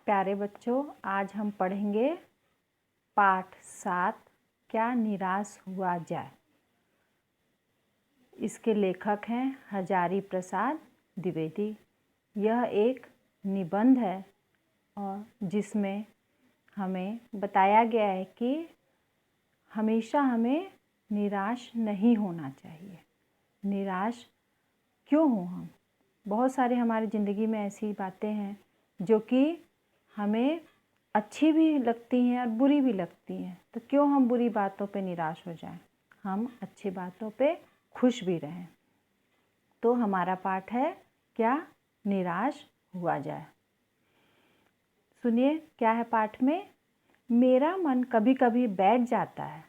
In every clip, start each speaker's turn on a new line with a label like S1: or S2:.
S1: प्यारे बच्चों, आज हम पढ़ेंगे पाठ 7 क्या निराश हुआ जाए। इसके लेखक हैं हजारी प्रसाद द्विवेदी। यह एक निबंध है और जिसमें हमें बताया गया है कि हमेशा हमें निराश नहीं होना चाहिए। निराश क्यों हो हम? बहुत सारे हमारी ज़िंदगी में ऐसी बातें हैं जो कि हमें अच्छी भी लगती हैं और बुरी भी लगती हैं। तो क्यों हम बुरी बातों पे निराश हो जाएं? हम अच्छी बातों पे खुश भी रहें। तो हमारा पाठ है क्या निराश हुआ जाए। सुनिए क्या है पाठ में। मेरा मन कभी कभी बैठ जाता है।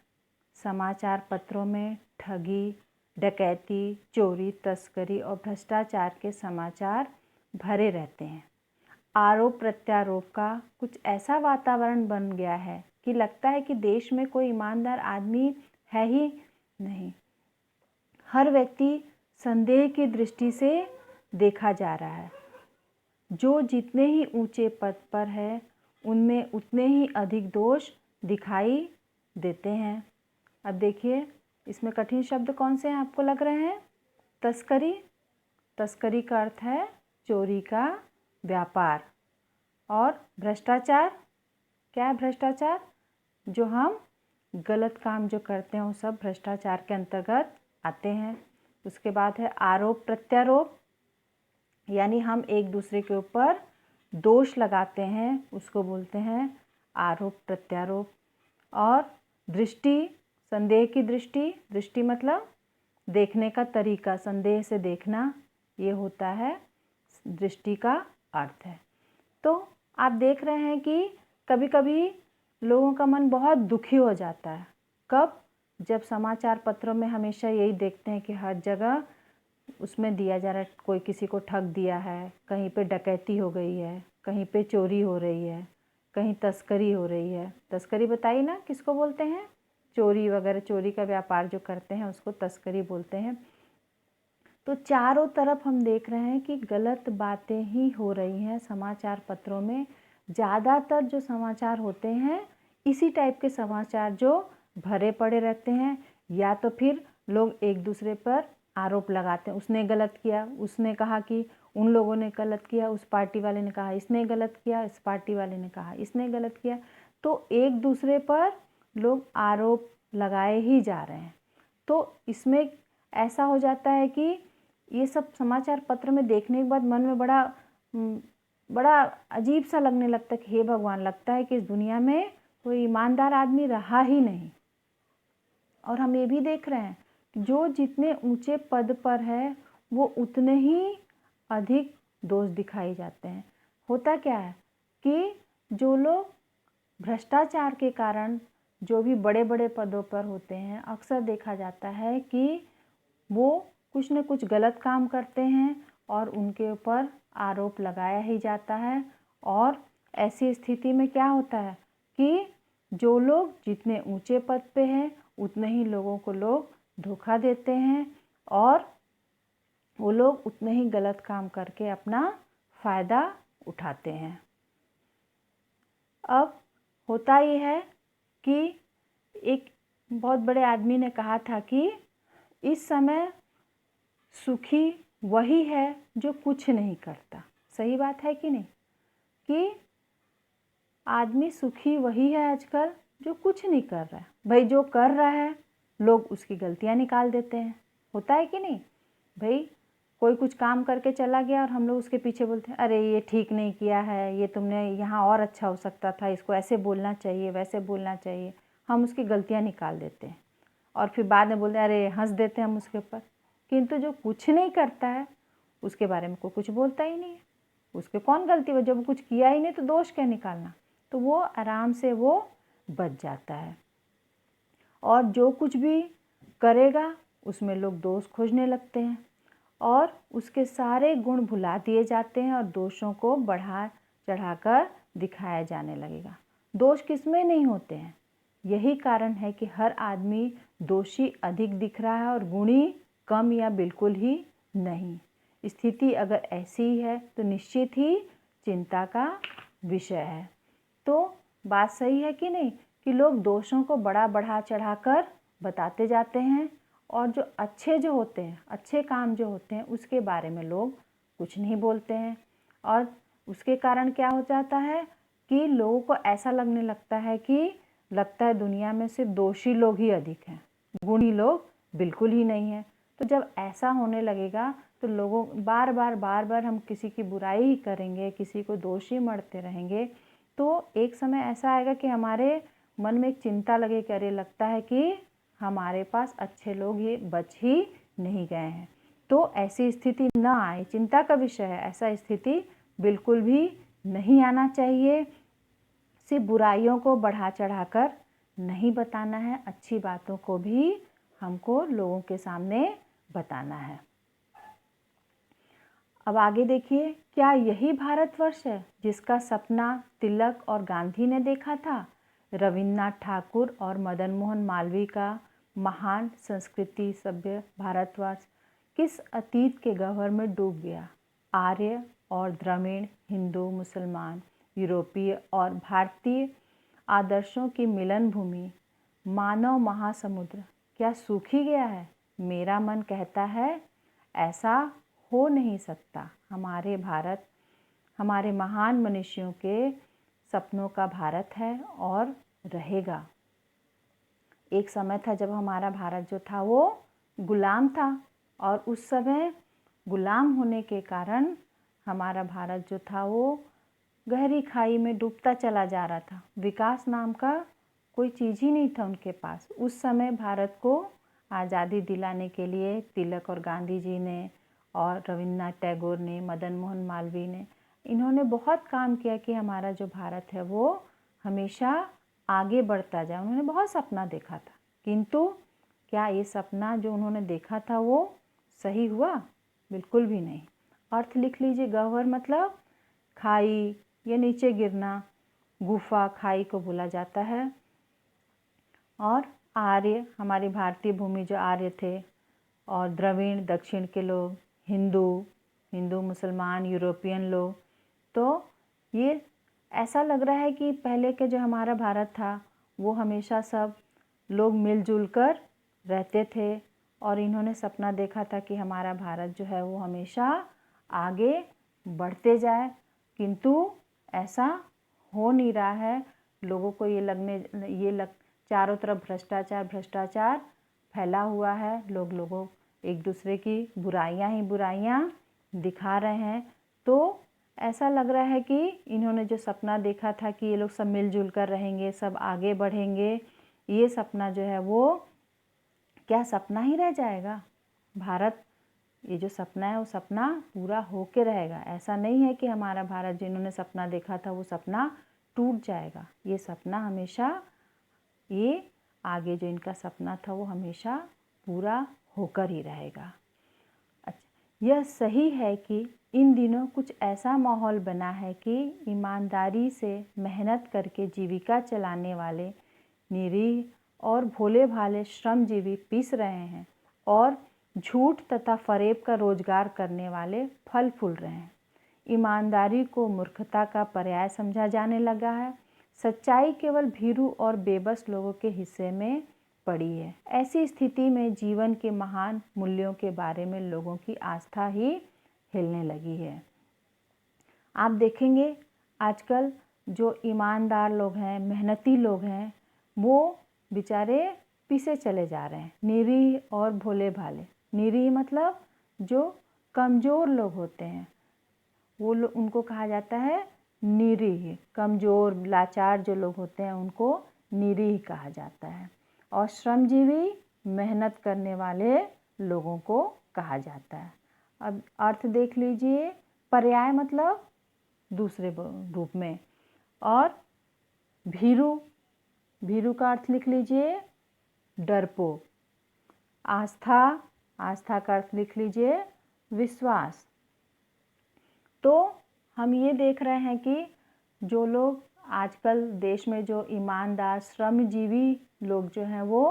S1: समाचार पत्रों में ठगी, डकैती, चोरी, तस्करी और भ्रष्टाचार के समाचार भरे रहते हैं। आरोप प्रत्यारोप का कुछ ऐसा वातावरण बन गया है कि लगता है कि देश में कोई ईमानदार आदमी है ही नहीं। हर व्यक्ति संदेह की दृष्टि से देखा जा रहा है। जो जितने ही ऊंचे पद पर है उनमें उतने ही अधिक दोष दिखाई देते हैं। अब देखिए इसमें कठिन शब्द कौन से हैं आपको लग रहे हैं? तस्करी। तस्करी का अर्थ है चोरी का व्यापार। और भ्रष्टाचार, क्या है भ्रष्टाचार? जो हम गलत काम जो करते हैं वो सब भ्रष्टाचार के अंतर्गत आते हैं। उसके बाद है आरोप प्रत्यारोप, यानी हम एक दूसरे के ऊपर दोष लगाते हैं, उसको बोलते हैं आरोप प्रत्यारोप। और दृष्टि, संदेह की दृष्टि। दृष्टि मतलब देखने का तरीका, संदेह से देखना, ये होता है दृष्टि का अर्थ है। तो आप देख रहे हैं कि कभी कभी लोगों का मन बहुत दुखी हो जाता है। कब? जब समाचार पत्रों में हमेशा यही देखते हैं कि हर जगह उसमें दिया जा रहा है, कोई किसी को ठग दिया है, कहीं पे डकैती हो गई है, कहीं पे चोरी हो रही है, कहीं तस्करी हो रही है। तस्करी बताइए ना किसको बोलते हैं? चोरी वगैरह, चोरी का व्यापार जो करते हैं उसको तस्करी बोलते हैं। तो चारों तरफ हम देख रहे हैं कि गलत बातें ही हो रही हैं समाचार पत्रों में। ज़्यादातर जो समाचार होते हैं इसी टाइप के समाचार जो भरे पड़े रहते हैं। या तो फिर लोग एक दूसरे पर आरोप लगाते हैं, उसने गलत किया, उसने कहा कि उन लोगों ने गलत किया, उस पार्टी वाले ने कहा इसने गलत किया, इस पार्टी वाले ने कहा इसने गलत किया। तो एक दूसरे पर लोग आरोप लगाए ही जा रहे हैं। तो इसमें ऐसा हो जाता है कि ये सब समाचार पत्र में देखने के बाद मन में बड़ा अजीब सा लगने लगता है कि हे भगवान, लगता है कि इस दुनिया में कोई ईमानदार आदमी रहा ही नहीं। और हम ये भी देख रहे हैं कि जो जितने ऊंचे पद पर है वो उतने ही अधिक दोष दिखाए जाते हैं। होता क्या है कि जो लोग भ्रष्टाचार के कारण जो भी बड़े बड़े पदों पर होते हैं, अक्सर देखा जाता है कि वो कुछ न कुछ गलत काम करते हैं और उनके ऊपर आरोप लगाया ही जाता है। और ऐसी स्थिति में क्या होता है कि जो लोग जितने ऊंचे पद पे हैं उतने ही लोगों को लोग धोखा देते हैं और वो लोग उतने ही गलत काम करके अपना फ़ायदा उठाते हैं। अब होता ये है कि एक बहुत बड़े आदमी ने कहा था कि इस समय सुखी वही है जो कुछ नहीं करता। सही बात है कि नहीं? कि आदमी सुखी वही है आजकल जो कुछ नहीं कर रहा है। भाई जो कर रहा है लोग उसकी गलतियां निकाल देते हैं। होता है कि नहीं? भाई कोई कुछ काम करके चला गया और हम लोग उसके पीछे बोलते हैं अरे ये ठीक नहीं किया है, ये तुमने यहाँ और अच्छा हो सकता था, इसको ऐसे बोलना चाहिए, वैसे बोलना चाहिए। हम उसकी गलतियाँ निकाल देते हैं और फिर बाद में बोलते हैं, अरे हंस देते हैं हम उसके ऊपर। किंतु जो कुछ नहीं करता है उसके बारे में कोई कुछ बोलता ही नहीं है। उसके कौन गलती है? जब कुछ किया ही नहीं तो दोष क्या निकालना? तो वो आराम से वो बच जाता है। और जो कुछ भी करेगा उसमें लोग दोष खोजने लगते हैं और उसके सारे गुण भुला दिए जाते हैं और दोषों को बढ़ा चढ़ाकर दिखाया जाने लगेगा। दोष किसमें नहीं होते हैं? यही कारण है कि हर आदमी दोषी अधिक दिख रहा है और गुणी कम या बिल्कुल ही नहीं। स्थिति अगर ऐसी ही है तो निश्चित ही चिंता का विषय है। तो बात सही है कि नहीं कि लोग दोषों को बढ़ा चढ़ाकर बताते जाते हैं और जो होते हैं, अच्छे काम जो होते हैं उसके बारे में लोग कुछ नहीं बोलते हैं। और उसके कारण क्या हो जाता है कि लोगों को ऐसा लगने लगता है कि दुनिया में सिर्फ दोषी लोग ही अधिक हैं, गुणी लोग बिल्कुल ही नहीं हैं। तो जब ऐसा होने लगेगा तो लोगों बार बार हम किसी की बुराई ही करेंगे, किसी को दोषी मढ़ते रहेंगे, तो एक समय ऐसा आएगा कि हमारे मन में एक चिंता लगे कि अरे लगता है कि हमारे पास अच्छे लोग ये बच ही नहीं गए हैं। तो ऐसी स्थिति न आए, चिंता का विषय है, ऐसा स्थिति बिल्कुल भी नहीं आना चाहिए। सिर्फ बुराइयों को बढ़ा चढ़ाकर नहीं बताना है, अच्छी बातों को भी हमको लोगों के सामने बताना है। अब आगे देखिए, क्या यही भारतवर्ष है जिसका सपना तिलक और गांधी ने देखा था? रविन्द्रनाथ ठाकुर और मदन मोहन मालवीय का महान संस्कृति सभ्य भारतवर्ष किस अतीत के गह्वर में डूब गया? आर्य और द्रविड़, हिंदू मुसलमान, यूरोपीय और भारतीय आदर्शों की मिलन भूमि, मानव महासमुद्र क्या सूख ही गया है? मेरा मन कहता है ऐसा हो नहीं सकता। हमारे भारत हमारे महान मनुष्यों के सपनों का भारत है और रहेगा। एक समय था जब हमारा भारत जो था वो गुलाम था और उस समय गुलाम होने के कारण हमारा भारत जो था वो गहरी खाई में डूबता चला जा रहा था। विकास नाम का कोई चीज़ ही नहीं था उनके पास। उस समय भारत को आज़ादी दिलाने के लिए तिलक और गांधी जी ने और रविन्द्रनाथ टैगोर ने, मदन मोहन मालवीय ने, इन्होंने बहुत काम किया कि हमारा जो भारत है वो हमेशा आगे बढ़ता जाए। उन्होंने बहुत सपना देखा था, किंतु क्या ये सपना जो उन्होंने देखा था वो सही हुआ? बिल्कुल भी नहीं। अर्थ लिख लीजिए, गह्वर मतलब खाई या नीचे गिरना, गुफा खाई को बोला जाता है। और आर्य, हमारी भारतीय भूमि जो आर्य थे, और द्रविड़ दक्षिण के लोग, हिंदू मुसलमान, यूरोपियन लोग, तो ये ऐसा लग रहा है कि पहले के जो हमारा भारत था वो हमेशा सब लोग मिलजुल कर रहते थे और इन्होंने सपना देखा था कि हमारा भारत जो है वो हमेशा आगे बढ़ते जाए, किंतु ऐसा हो नहीं रहा है। लोगों को चारों तरफ भ्रष्टाचार फैला हुआ है। लोगों एक दूसरे की बुराइयां ही बुराइयां दिखा रहे हैं। तो ऐसा लग रहा है कि इन्होंने जो सपना देखा था कि ये लोग सब मिलजुल कर रहेंगे, सब आगे बढ़ेंगे, ये सपना जो है वो क्या सपना ही रह जाएगा? भारत, ये जो सपना है वो सपना पूरा होके रहेगा। ऐसा नहीं है कि हमारा भारत जो इन्होंने सपना देखा था वो सपना टूट जाएगा। ये सपना हमेशा, ये आगे जो इनका सपना था वो हमेशा पूरा होकर ही रहेगा। अच्छा, यह सही है कि इन दिनों कुछ ऐसा माहौल बना है कि ईमानदारी से मेहनत करके जीविका चलाने वाले निरीह और भोले भाले श्रमजीवी पिस रहे हैं और झूठ तथा फरेब का रोजगार करने वाले फल फूल रहे हैं। ईमानदारी को मूर्खता का पर्याय समझा जाने लगा है। सच्चाई केवल भीरू और बेबस लोगों के हिस्से में पड़ी है। ऐसी स्थिति में जीवन के महान मूल्यों के बारे में लोगों की आस्था ही हिलने लगी है। आप देखेंगे आजकल जो ईमानदार लोग हैं, मेहनती लोग हैं, वो बेचारे पीछे चले जा रहे हैं। निरीह और भोले भाले, निरीह मतलब जो कमज़ोर लोग होते हैं वो उनको कहा जाता है निरीह। कमज़ोर लाचार जो लोग होते हैं उनको निरीह कहा जाता है। और श्रमजीवी, मेहनत करने वाले लोगों को कहा जाता है। अब अर्थ देख लीजिए, पर्याय मतलब दूसरे रूप में, और भीरू का अर्थ लिख लीजिए डरपोक। आस्था का अर्थ लिख लीजिए विश्वास। तो हम ये देख रहे हैं कि जो लोग आजकल देश में जो ईमानदार श्रमजीवी लोग जो हैं वो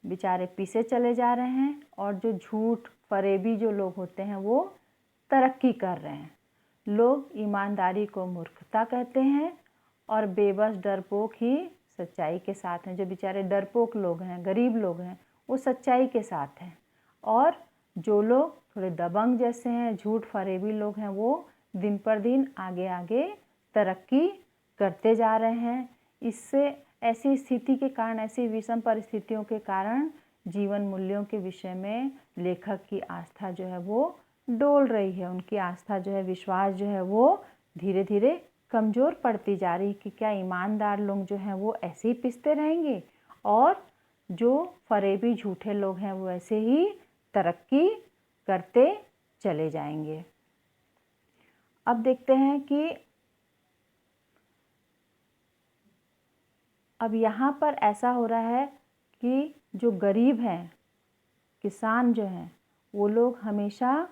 S1: बेचारे पीछे चले जा रहे हैं और जो झूठ फरेबी जो लोग होते हैं वो तरक्की कर रहे हैं। लोग ईमानदारी को मूर्खता कहते हैं और बेबस डरपोक ही सच्चाई के साथ हैं। जो बेचारे डरपोक लोग हैं, गरीब लोग हैं, वो सच्चाई के साथ हैं। और जो लोग थोड़े दबंग जैसे हैं, झूठ फरेबी लोग हैं, वो दिन पर दिन आगे आगे तरक्की करते जा रहे हैं। इससे ऐसी स्थिति के कारण, ऐसी विषम परिस्थितियों के कारण जीवन मूल्यों के विषय में लेखक की आस्था जो है वो डोल रही है। उनकी आस्था जो है, विश्वास जो है वो धीरे धीरे कमज़ोर पड़ती जा रही कि क्या ईमानदार लोग जो हैं वो ऐसे ही पिसते रहेंगे और जो फरेबी झूठे लोग हैं वो ऐसे ही तरक्की करते चले जाएंगे। अब देखते हैं कि अब यहाँ पर ऐसा हो रहा है कि जो गरीब हैं, किसान जो हैं, वो लोग हमेशा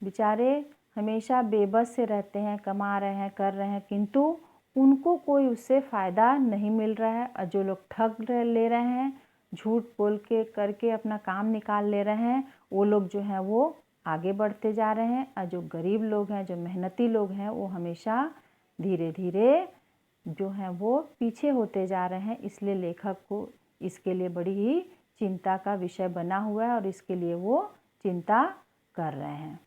S1: बेचारे हमेशा बेबस से रहते हैं, कमा रहे हैं, कर रहे हैं, किंतु उनको कोई उससे फ़ायदा नहीं मिल रहा है। और जो लोग ठग ले रहे हैं, झूठ बोल के करके अपना काम निकाल ले रहे हैं, वो लोग जो हैं वो आगे बढ़ते जा रहे हैं। और जो गरीब लोग हैं, जो मेहनती लोग हैं, वो हमेशा धीरे धीरे जो हैं वो पीछे होते जा रहे हैं। इसलिए लेखक को इसके लिए बड़ी ही चिंता का विषय बना हुआ है और इसके लिए वो चिंता कर रहे हैं।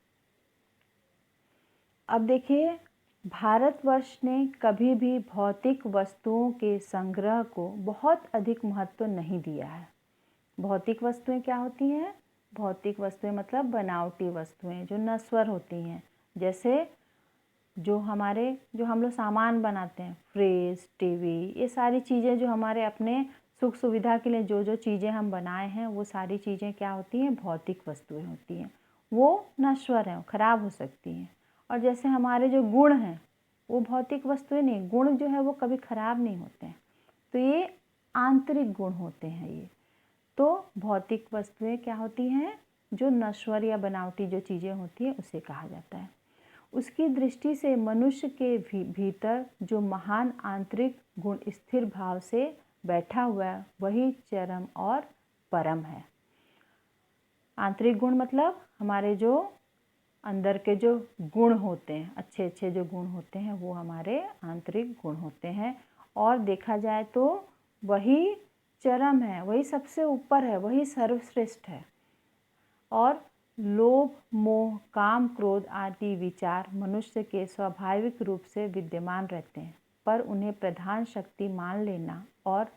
S1: अब देखिए, भारतवर्ष ने कभी भी भौतिक वस्तुओं के संग्रह को बहुत अधिक महत्व नहीं दिया है। भौतिक वस्तुएं क्या होती हैं? भौतिक वस्तुएं मतलब बनावटी वस्तुएं जो नश्वर होती हैं। जैसे जो हम लोग सामान बनाते हैं, फ्रिज, टीवी, ये सारी चीज़ें जो हमारे अपने सुख सुविधा के लिए जो चीज़ें हम बनाए हैं, वो सारी चीज़ें क्या होती हैं? भौतिक वस्तुएं होती हैं। वो नश्वर हैं, ख़राब हो सकती हैं। और जैसे हमारे जो गुण हैं, वो भौतिक वस्तुएं नहीं, गुण जो है वो कभी ख़राब नहीं होते हैं। तो ये आंतरिक गुण होते हैं ये। तो भौतिक वस्तुएं क्या होती हैं? जो नश्वर या बनावटी जो चीज़ें होती हैं उसे कहा जाता है। उसकी दृष्टि से मनुष्य के भीतर जो महान आंतरिक गुण स्थिर भाव से बैठा हुआ है, वही चरम और परम है। आंतरिक गुण मतलब हमारे जो अंदर के जो गुण होते हैं, अच्छे अच्छे जो गुण होते हैं, वो हमारे आंतरिक गुण होते हैं। और देखा जाए तो वही चरम है, वही सबसे ऊपर है, वही सर्वश्रेष्ठ है। और लोभ, मोह, काम, क्रोध आदि विचार मनुष्य के स्वाभाविक रूप से विद्यमान रहते हैं, पर उन्हें प्रधान शक्ति मान लेना और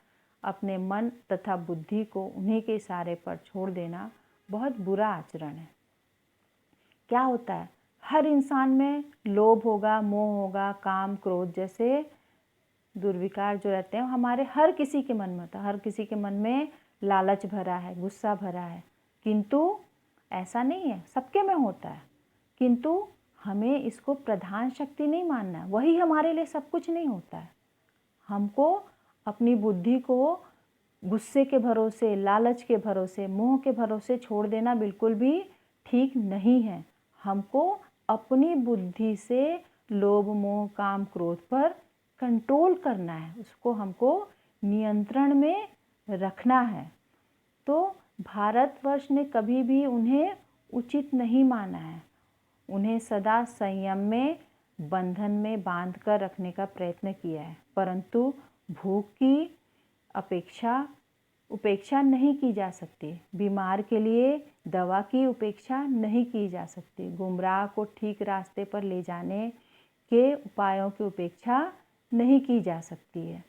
S1: अपने मन तथा बुद्धि को उन्हीं के इशारे पर छोड़ देना बहुत बुरा आचरण है। क्या होता है? हर इंसान में लोभ होगा, मोह होगा, काम, क्रोध जैसे दुर्विकार जो रहते हैं हमारे हर किसी के मन में होता है। हर किसी के मन में लालच भरा है, गुस्सा भरा है, किंतु ऐसा नहीं है, सबके में होता है। किंतु हमें इसको प्रधान शक्ति नहीं मानना है, वही हमारे लिए सब कुछ नहीं होता है। हमको अपनी बुद्धि को गुस्से के भरोसे, लालच के भरोसे, मोह के भरोसे छोड़ देना बिल्कुल भी ठीक नहीं है। हमको अपनी बुद्धि से लोभ, मोह, काम, क्रोध पर कंट्रोल करना है, उसको हमको नियंत्रण में रखना है। तो भारतवर्ष ने कभी भी उन्हें उचित नहीं माना है। उन्हें सदा संयम में, बंधन में बांध कर रखने का प्रयत्न किया है, परंतु भूख की उपेक्षा नहीं की जा सकती। बीमार के लिए दवा की उपेक्षा नहीं की जा सकती। गुमराह को ठीक रास्ते पर ले जाने के उपायों की उपेक्षा नहीं की जा सकती है।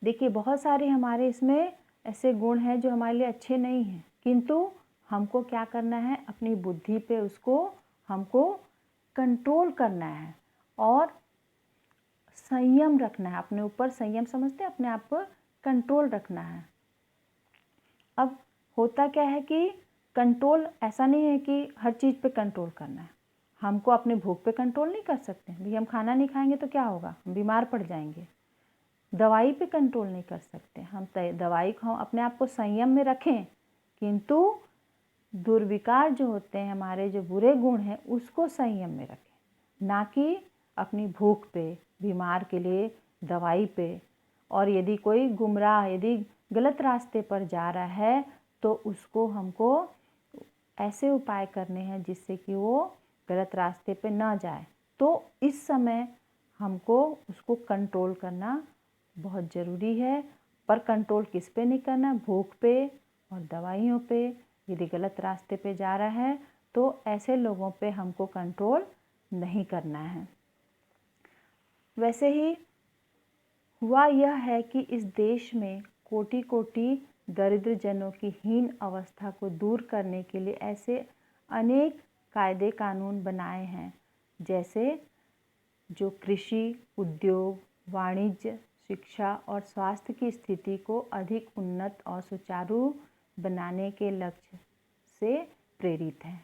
S1: देखिए, बहुत सारे हमारे इसमें ऐसे गुण हैं जो हमारे लिए अच्छे नहीं हैं, किंतु हमको क्या करना है? अपनी बुद्धि पे उसको हमको कंट्रोल करना है और संयम रखना है। अपने ऊपर संयम समझते हैं, अपने आप पर कंट्रोल रखना है। अब होता क्या है कि कंट्रोल ऐसा नहीं है कि हर चीज़ पे कंट्रोल करना है। हमको अपने भूख पे कंट्रोल नहीं कर सकते। भाई हम खाना नहीं खाएंगे तो क्या होगा? हम बीमार पड़ जाएंगे। दवाई पे कंट्रोल नहीं कर सकते। हम दवाई को अपने आप को संयम में रखें, किंतु दुर्विकार जो होते हैं, हमारे जो बुरे गुण हैं, उसको संयम में रखें, ना कि अपनी भूख पे, बीमार के लिए दवाई पे। और यदि कोई गुमराह, यदि गलत रास्ते पर जा रहा है, तो उसको हमको ऐसे उपाय करने हैं जिससे कि वो गलत रास्ते पे ना जाए। तो तो इस समय हमको उसको कंट्रोल करना बहुत ज़रूरी है। पर कंट्रोल किस पे नहीं करना, भूख पे और दवाइयों पे। यदि गलत रास्ते पे जा रहा है तो ऐसे लोगों पे हमको कंट्रोल नहीं करना है। वैसे ही हुआ यह है कि इस देश में कोटि कोटि दरिद्र जनों की हीन अवस्था को दूर करने के लिए ऐसे अनेक कायदे कानून बनाए हैं, जैसे जो कृषि, उद्योग, वाणिज्य, शिक्षा और स्वास्थ्य की स्थिति को अधिक उन्नत और सुचारू बनाने के लक्ष्य से प्रेरित हैं।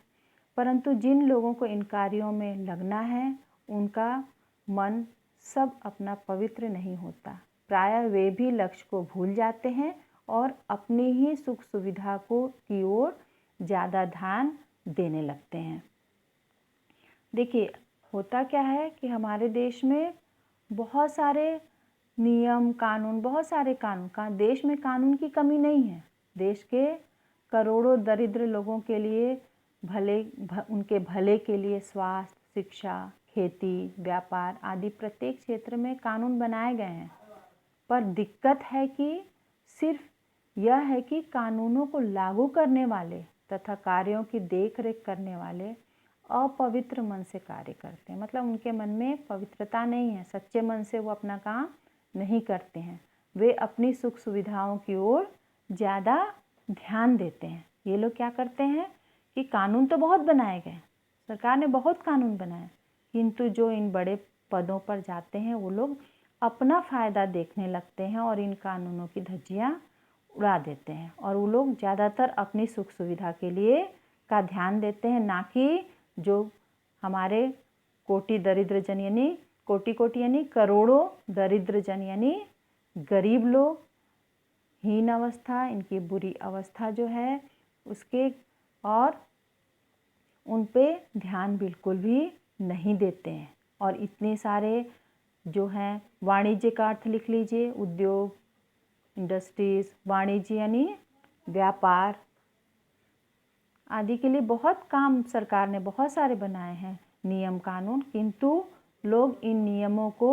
S1: परंतु जिन लोगों को इन कार्यों में लगना है, उनका मन सब अपना पवित्र नहीं होता। प्रायः वे भी लक्ष्य को भूल जाते हैं और अपनी ही सुख सुविधा की ओर ज़्यादा ध्यान देने लगते हैं। देखिए, होता क्या है कि हमारे देश में बहुत सारे नियम कानून, बहुत सारे कानून देश में कानून की कमी नहीं है। देश के करोड़ों दरिद्र लोगों के लिए उनके भले के लिए स्वास्थ्य, शिक्षा, खेती, व्यापार आदि प्रत्येक क्षेत्र में कानून बनाए गए हैं। पर दिक्कत है कि सिर्फ यह है कि कानूनों को लागू करने वाले तथा कार्यों की देखरेख करने वाले अपवित्र मन से कार्य करते हैं। मतलब उनके मन में पवित्रता नहीं है, सच्चे मन से वो अपना काम नहीं करते हैं। वे अपनी सुख सुविधाओं की ओर ज़्यादा ध्यान देते हैं। ये लोग क्या करते हैं कि कानून तो बहुत बनाए गए, सरकार ने बहुत कानून बनाए, किंतु जो इन बड़े पदों पर जाते हैं वो लोग अपना फ़ायदा देखने लगते हैं और इन कानूनों की धज्जियाँ उड़ा देते हैं। और वो लोग ज़्यादातर अपनी सुख सुविधा के लिए का ध्यान देते हैं, ना कि जो हमारे कोटि दरिद्र जन यानी कोटि यानी करोड़ों दरिद्र जन यानी गरीब लोग, हीन अवस्था, इनकी बुरी अवस्था जो है उसके, और उन पे ध्यान बिल्कुल भी नहीं देते हैं। और इतने सारे जो हैं, वाणिज्य का अर्थ लिख लीजिए, उद्योग, इंडस्ट्रीज़, वाणिज्य यानी व्यापार आदि के लिए बहुत काम सरकार ने बहुत सारे बनाए हैं नियम कानून, किंतु लोग इन नियमों को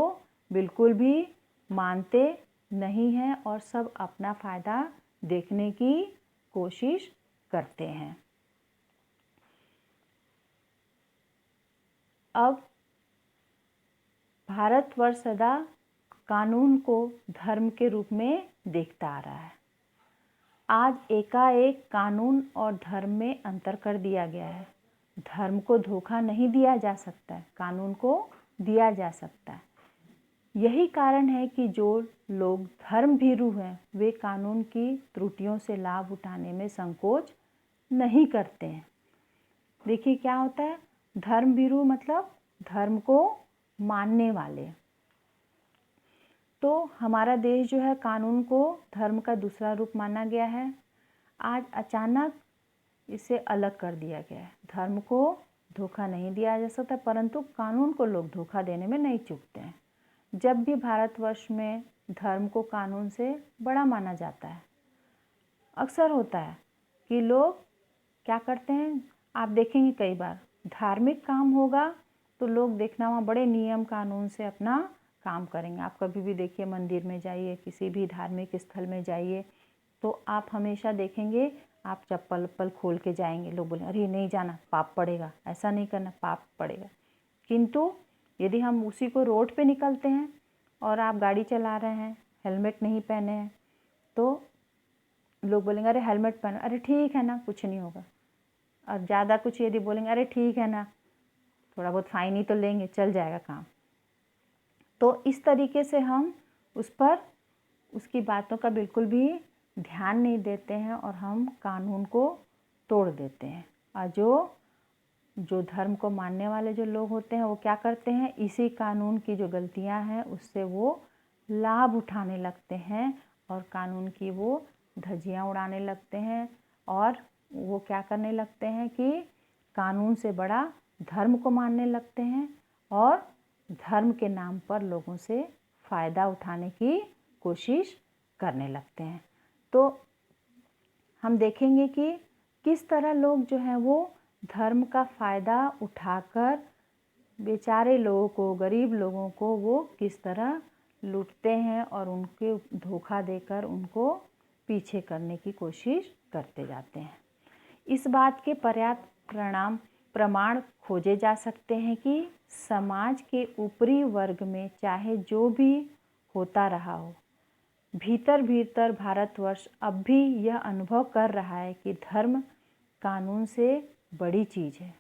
S1: बिल्कुल भी मानते नहीं हैं और सब अपना फ़ायदा देखने की कोशिश करते हैं। अब भारतवर्ष सदा कानून को धर्म के रूप में देखता आ रहा है। आज एकाएक कानून और धर्म में अंतर कर दिया गया है। धर्म को धोखा नहीं दिया जा सकता है, कानून को दिया जा सकता है। यही कारण है कि जो लोग धर्म भीरू हैं वे कानून की त्रुटियों से लाभ उठाने में संकोच नहीं करते हैं। देखिए क्या होता है, धर्म भीरू मतलब धर्म को मानने वाले। तो हमारा देश जो है कानून को धर्म का दूसरा रूप माना गया है। आज अचानक इसे अलग कर दिया गया है। धर्म को धोखा नहीं दिया जा सकता, परंतु कानून को लोग धोखा देने में नहीं चूकते हैं। जब भी भारतवर्ष में धर्म को कानून से बड़ा माना जाता है, अक्सर होता है कि लोग क्या करते हैं, आप देखेंगे कई बार धार्मिक काम होगा तो लोग देखना वहाँ बड़े नियम कानून से अपना काम करेंगे। आप कभी भी देखिए, मंदिर में जाइए, किसी भी धार्मिक स्थल में जाइए, तो आप हमेशा देखेंगे आप चप्पल वप्पल खोल के जाएंगे। लोग बोले अरे नहीं जाना, पाप पड़ेगा, ऐसा नहीं करना, पाप पड़ेगा। किंतु यदि हम उसी को रोड पे निकलते हैं और आप गाड़ी चला रहे हैं, हेलमेट नहीं पहने हैं, तो लोग बोलेंगे अरे हेलमेट पहनो, अरे ठीक है ना, कुछ नहीं होगा। और ज़्यादा कुछ यदि बोलेंगे अरे ठीक है ना, थोड़ा बहुत फाइन ही तो लेंगे, चल जाएगा काम। तो इस तरीके से हम उस पर उसकी बातों का बिल्कुल भी ध्यान नहीं देते हैं और हम कानून को तोड़ देते हैं। और जो धर्म को मानने वाले जो लोग होते हैं वो क्या करते हैं, इसी कानून की जो गलतियां हैं उससे वो लाभ उठाने लगते हैं और कानून की वो धज्जियां उड़ाने लगते हैं। और वो क्या करने लगते हैं कि कानून से बड़ा धर्म को मानने लगते हैं और धर्म के नाम पर लोगों से फ़ायदा उठाने की कोशिश करने लगते हैं। तो हम देखेंगे कि किस तरह लोग जो हैं वो धर्म का फ़ायदा उठाकर बेचारे लोगों को, गरीब लोगों को वो किस तरह लूटते हैं और उनके धोखा देकर उनको पीछे करने की कोशिश करते जाते हैं। इस बात के पर्याप्त प्रमाण खोजे जा सकते हैं कि समाज के ऊपरी वर्ग में चाहे जो भी होता रहा हो, भीतर भीतर भारतवर्ष अब भी यह अनुभव कर रहा है कि धर्म कानून से बड़ी चीज़ है।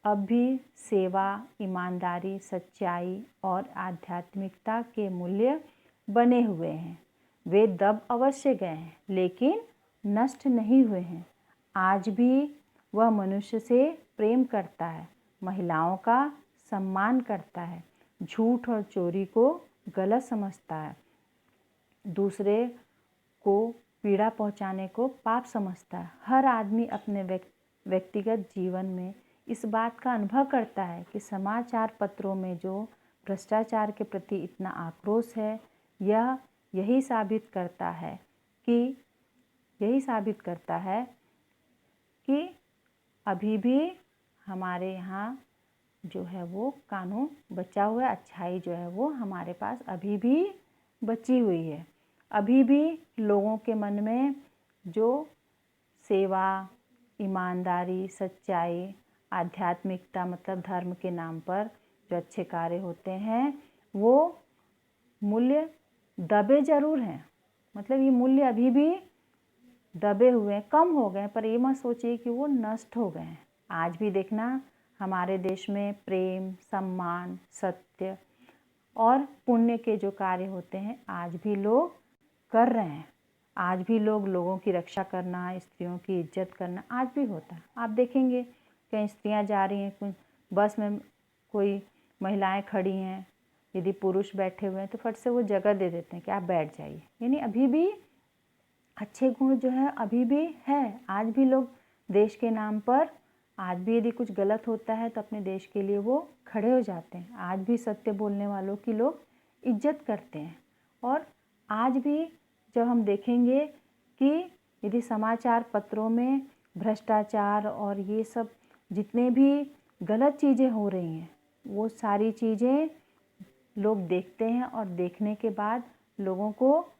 S1: अब भी सेवा, ईमानदारी, सच्चाई और आध्यात्मिकता के मूल्य बने हुए हैं। वे दब अवश्य गए हैं लेकिन नष्ट नहीं हुए हैं। आज भी वह मनुष्य से प्रेम करता है, महिलाओं का सम्मान करता है, झूठ और चोरी को गलत समझता है, दूसरे को पीड़ा पहुंचाने को पाप समझता है। हर आदमी अपने व्यक्तिगत जीवन में इस बात का अनुभव करता है कि समाचार पत्रों में जो भ्रष्टाचार के प्रति इतना आक्रोश है, यह यही साबित करता है कि अभी भी हमारे यहाँ जो है वो कानून बचा हुआ है, अच्छाई जो है वो हमारे पास अभी भी बची हुई है। अभी भी लोगों के मन में जो सेवा, ईमानदारी, सच्चाई, आध्यात्मिकता मतलब धर्म के नाम पर जो अच्छे कार्य होते हैं, वो मूल्य दबे ज़रूर हैं। मतलब ये मूल्य अभी भी दबे हुए हैं, कम हो गए, पर ये मत सोचिए कि वो नष्ट हो गए हैं। आज भी देखना हमारे देश में प्रेम, सम्मान, सत्य और पुण्य के जो कार्य होते हैं आज भी लोग कर रहे हैं। आज भी लोगों की रक्षा करना, स्त्रियों की इज्जत करना आज भी होता है। आप देखेंगे कहीं स्त्रियां जा रही हैं, कोई बस में कोई महिलाएं खड़ी हैं, यदि पुरुष बैठे हुए हैं तो फट से वो जगह दे देते हैं कि आप बैठ जाइए। यानी अभी भी अच्छे गुण जो है अभी भी है। आज भी लोग देश के नाम पर, आज भी यदि कुछ गलत होता है तो अपने देश के लिए वो खड़े हो जाते हैं। आज भी सत्य बोलने वालों की लोग इज्जत करते हैं। और आज भी जब हम देखेंगे कि यदि समाचार पत्रों में भ्रष्टाचार और ये सब जितने भी गलत चीज़ें हो रही हैं, वो सारी चीज़ें लोग देखते हैं और देखने के बाद लोगों को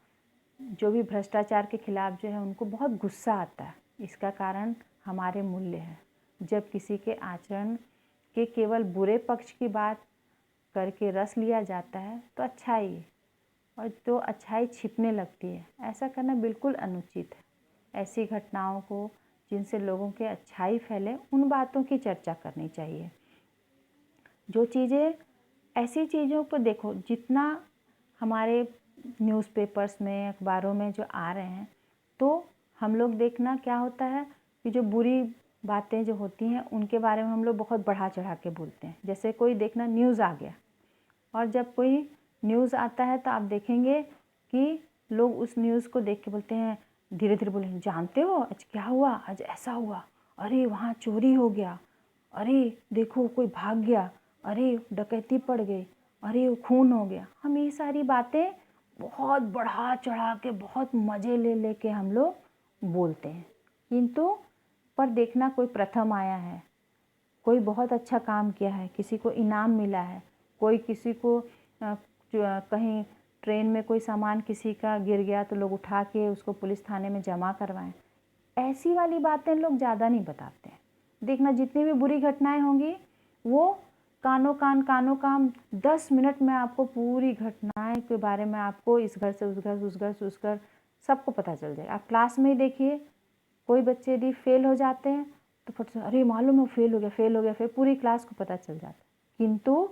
S1: जो भी भ्रष्टाचार के खिलाफ जो है उनको बहुत गुस्सा आता है। इसका कारण हमारे मूल्य है। जब किसी के आचरण के केवल बुरे पक्ष की बात करके रस लिया जाता है तो अच्छाई, और तो अच्छाई छिपने लगती है। ऐसा करना बिल्कुल अनुचित है। ऐसी घटनाओं को जिनसे लोगों के अच्छाई फैले, उन बातों की चर्चा करनी चाहिए। जो चीज़ें, ऐसी चीज़ों को देखो, जितना हमारे न्यूज़पेपर्स में, अखबारों में जो आ रहे हैं, तो हम लोग देखना क्या होता है कि जो बुरी बातें जो होती हैं उनके बारे में हम लोग बहुत बढ़ा चढ़ा के बोलते हैं। जैसे कोई देखना न्यूज़ आ गया, और जब कोई न्यूज़ आता है तो आप देखेंगे कि लोग उस न्यूज़ को देख के बोलते हैं, धीरे धीरे बोलेंगे, जानते हो आज क्या हुआ, आज ऐसा हुआ, अरे वहाँ चोरी हो गया, अरे देखो कोई भाग गया, अरे डकैती पड़ गई, अरे वो खून हो गया। हम ये सारी बातें बहुत बढ़ा चढ़ा के, बहुत मज़े ले लेके हम लोग बोलते हैं। किंतु पर देखना कोई प्रथम आया है, कोई बहुत अच्छा काम किया है, किसी को इनाम मिला है, कोई किसी को कहीं ट्रेन में कोई सामान किसी का गिर गया तो लोग उठा के उसको पुलिस थाने में जमा करवाएं, ऐसी वाली बातें लोग ज़्यादा नहीं बताते हैं। देखना जितनी भी बुरी घटनाएं होंगी वो कानो कान 10 मिनट में आपको पूरी घटनाएं के बारे में, आपको इस घर से उस घर, उस घर से उस घर, सबको पता चल जाएगा। आप क्लास में ही देखिए, कोई बच्चे यदि फेल हो जाते हैं तो फट से अरे मालूम है फेल हो गया, फिर पूरी क्लास को पता चल जाता है। किंतु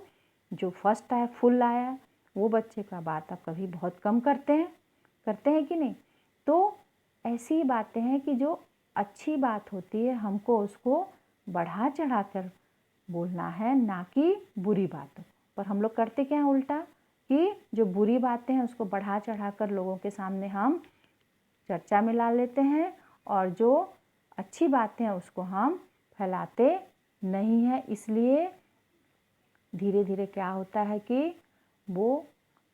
S1: जो फर्स्ट आया, फुल आया, वो बच्चे का बात आप कभी बहुत कम करते हैं कि नहीं। तो ऐसी बातें हैं कि जो अच्छी बात होती है हमको उसको बढ़ा चढ़ा कर बोलना है, ना कि बुरी बातों। पर हम लोग करते क्या हैं उल्टा, कि जो बुरी बातें हैं उसको बढ़ा चढ़ा कर लोगों के सामने हम चर्चा में ला लेते हैं, और जो अच्छी बातें हैं उसको हम फैलाते नहीं हैं। इसलिए धीरे धीरे क्या होता है कि वो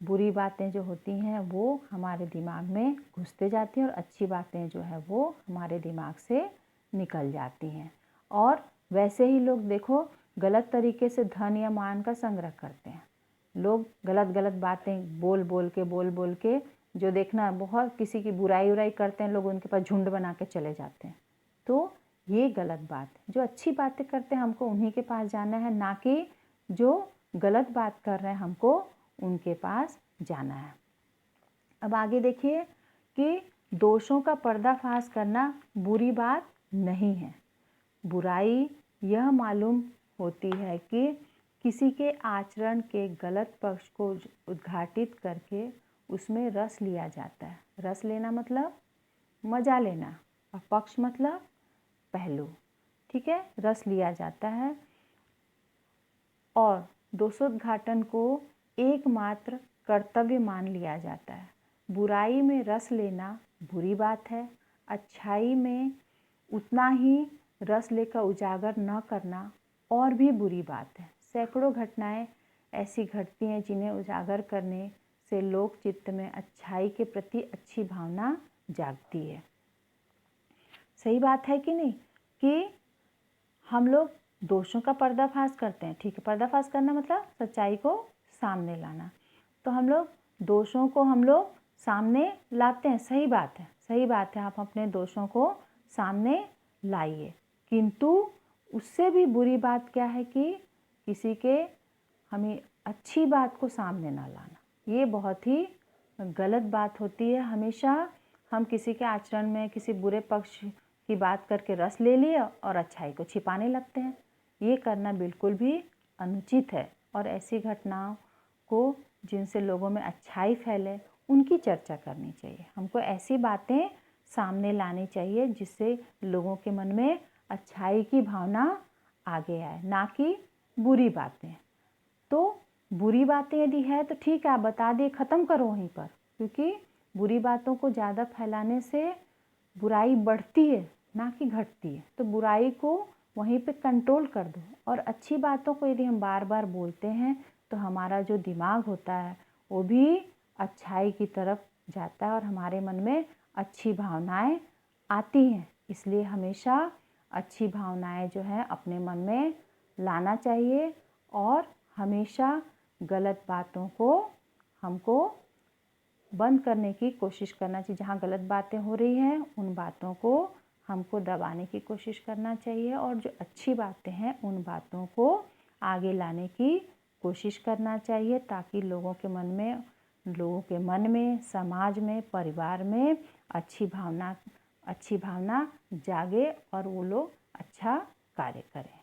S1: बुरी बातें जो होती हैं वो हमारे दिमाग में घुसते जाती हैं, और अच्छी बातें जो है वो हमारे दिमाग से निकल जाती हैं। और वैसे ही लोग देखो, गलत तरीके से धन या मान का संग्रह करते हैं। लोग गलत गलत बातें बोल बोल के जो देखना बहुत किसी की बुराई उराई करते हैं, लोग उनके पास झुंड बना के चले जाते हैं। तो ये गलत बात है। जो अच्छी बातें करते हैं हमको उन्हीं के पास जाना है, ना कि जो गलत बात कर रहे हैं हमको उनके पास जाना है। अब आगे देखिए कि दोषों का पर्दाफाश करना बुरी बात नहीं है। बुराई यह मालूम होती है कि किसी के आचरण के गलत पक्ष को उद्घाटित करके उसमें रस लिया जाता है। रस लेना मतलब मज़ा लेना, और पक्ष मतलब पहलू, ठीक है। रस लिया जाता है और दोषोद्घाटन को एकमात्र कर्तव्य मान लिया जाता है। बुराई में रस लेना बुरी बात है। अच्छाई में उतना ही रस लेकर उजागर न करना और भी बुरी बात है। सैकड़ों घटनाएं ऐसी घटती हैं जिन्हें उजागर करने से लोक चित्त में अच्छाई के प्रति अच्छी भावना जागती है। सही बात है कि नहीं, कि हम लोग दोषों का पर्दाफाश करते हैं, ठीक है। पर्दाफाश करना मतलब सच्चाई को सामने लाना। तो हम लोग दोषों को हम लोग सामने लाते हैं, सही बात है, सही बात है। आप अपने दोषों को सामने लाइए, किंतु उससे भी बुरी बात क्या है कि किसी के हमें अच्छी बात को सामने ना लाना। ये बहुत ही गलत बात होती है। हमेशा हम किसी के आचरण में किसी बुरे पक्ष की बात करके रस ले लिया और अच्छाई को छिपाने लगते हैं। ये करना बिल्कुल भी अनुचित है। और ऐसी घटनाओं को जिनसे लोगों में अच्छाई फैले उनकी चर्चा करनी चाहिए। हमको ऐसी बातें सामने लानी चाहिए जिससे लोगों के मन में अच्छाई की भावना आगे आए, ना कि बुरी बातें। तो बुरी बातें यदि है तो ठीक है, आप बता दिए, ख़त्म करो वहीं पर, क्योंकि बुरी बातों को ज़्यादा फैलाने से बुराई बढ़ती है ना कि घटती है। तो बुराई को वहीं पे कंट्रोल कर दो। और अच्छी बातों को यदि हम बार बार बोलते हैं तो हमारा जो दिमाग होता है वो भी अच्छाई की तरफ जाता है और हमारे मन में अच्छी भावनाएं आती हैं। इसलिए हमेशा अच्छी भावनाएं जो है अपने मन में लाना चाहिए और हमेशा गलत बातों को हमको बंद करने की कोशिश करना चाहिए। जहाँ गलत बातें हो रही हैं उन बातों को हमको दबाने की कोशिश करना चाहिए और जो अच्छी बातें हैं उन बातों को आगे लाने की कोशिश करना चाहिए, ताकि लोगों के मन में, समाज में, परिवार में अच्छी भावना जागे और वो लोग अच्छा कार्य करें।